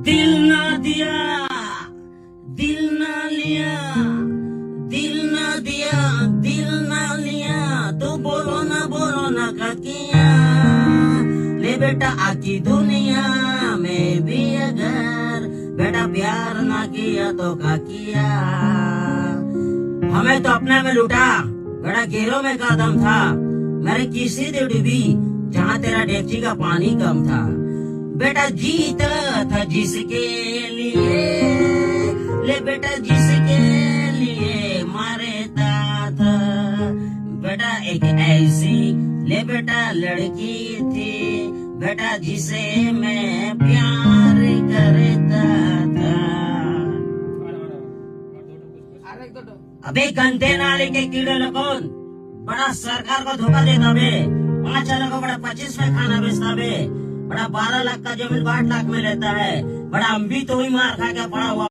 दिल ना दिया, दिल ना लिया, दिल ना दिया, दिल ना लिया, तो बोलो ना काकिया। ले बेटा आकी दुनिया में भी अगर बेटा प्यार ना किया तो का किया। हमें तो अपने में लूटा, बेटा गिरो में का दम था। मेरे किसी दे डूबी जहाँ तेरा डेगची का पानी कम था। बेटा जीता था जिसके लिए, ले बेटा जिसके लिए मरता था। बेटा एक ऐसी ले बेटा लड़की थी बेटा जिसे मैं प्यार करता था। अबे गंदे नाले के कीड़े लगोन, बड़ा सरकार को धोखा देता बे। 5 साल को बड़ा 25 में खाना बेचता बे। बड़ा 12 लाख का जमीन 8 लाख में लेता है। बड़ा हम भी तो ही मार खा के पड़ा हुआ।